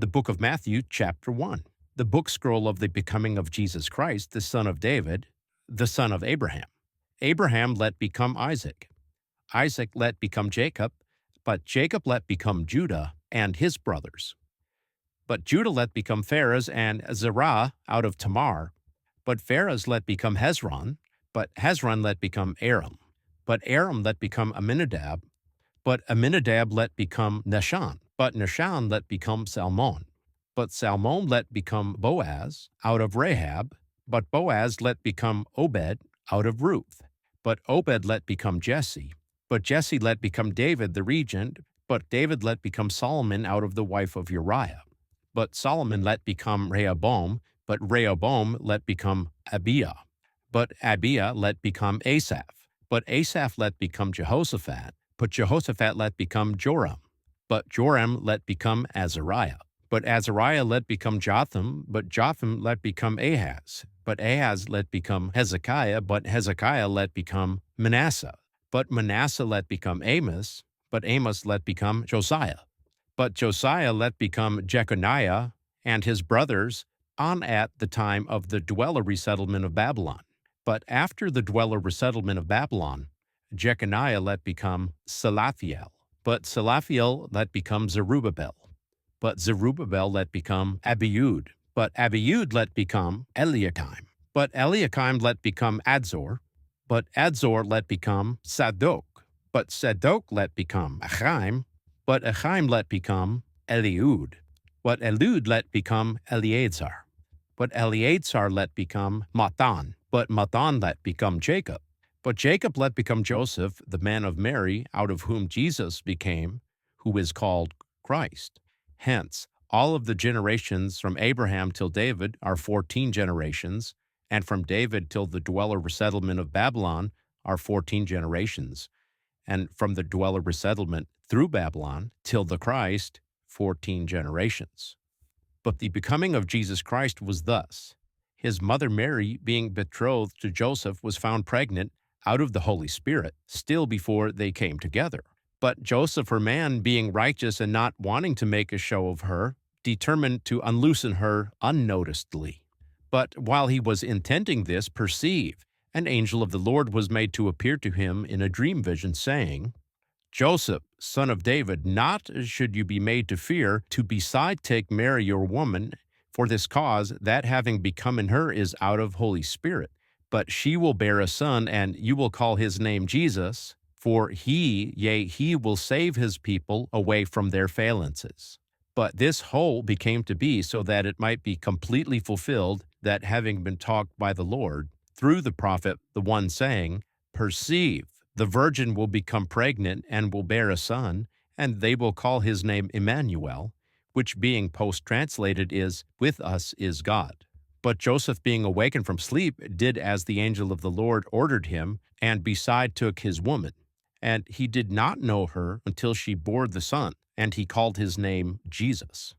The book of Matthew, chapter 1. The book scroll of the becoming of Jesus Christ, the son of David, the son of Abraham. Abraham let become Isaac. Isaac let become Jacob, but Jacob let become Judah and his brothers. But Judah let become Pharez and Zerah out of Tamar. But Pharez let become Hezron, but Hezron let become Aram. But Aram let become Amminadab, but Amminadab let become Nahshon. But Nahshon let become Salmon. But Salmon let become Boaz out of Rahab. But Boaz let become Obed out of Ruth. But Obed let become Jesse. But Jesse let become David the regent. But David let become Solomon out of the wife of Uriah. But Solomon let become Rehoboam. But Rehoboam let become Abiah. But Abiah let become Asaph. But Asaph let become Jehoshaphat. But Jehoshaphat let become Joram. But Joram let become Azariah. But Azariah let become Jotham. But Jotham let become Ahaz. But Ahaz let become Hezekiah. But Hezekiah let become Manasseh. But Manasseh let become Amos. But Amos let become Josiah. But Josiah let become Jeconiah and his brothers on at the time of the dweller resettlement of Babylon. But after the dweller resettlement of Babylon, Jeconiah let become Salathiel. But Salathiel let become Zerubbabel. But Zerubbabel let become Abiud. But Abiud let become Eliakim. But Eliakim let become Adzor. But Adzor let become Sadok. But Sadok let become Achaim. But Achaim let become Eliud. But Eliud let become Eleazar. But Eleazar let become Matan. But Matan let become Jacob. But Jacob let become Joseph, the man of Mary, out of whom Jesus became, who is called Christ. Hence, all of the generations from Abraham till David are 14 generations, and from David till the dweller resettlement of Babylon are 14 generations, and from the dweller resettlement through Babylon till the Christ, 14 generations. But the becoming of Jesus Christ was thus. His mother Mary, being betrothed to Joseph, was found pregnant out of the Holy Spirit, still before they came together. But Joseph, her man, being righteous and not wanting to make a show of her, determined to unloosen her unnoticedly. But while he was intending this, perceive, an angel of the Lord was made to appear to him in a dream vision, saying, Joseph, son of David, not should you be made to fear to beside take Mary your woman, for this cause, that having become in her is out of Holy Spirit. But she will bear a son, and you will call his name Jesus, for he will save his people away from their failences. But this whole became to be so that it might be completely fulfilled, that having been taught by the Lord, through the prophet, the one saying, Perceive, the virgin will become pregnant and will bear a son, and they will call his name Emmanuel, which being post-translated is, With us is God. But Joseph, being awakened from sleep, did as the angel of the Lord ordered him, and beside took his woman. And he did not know her until she bore the son, and he called his name Jesus.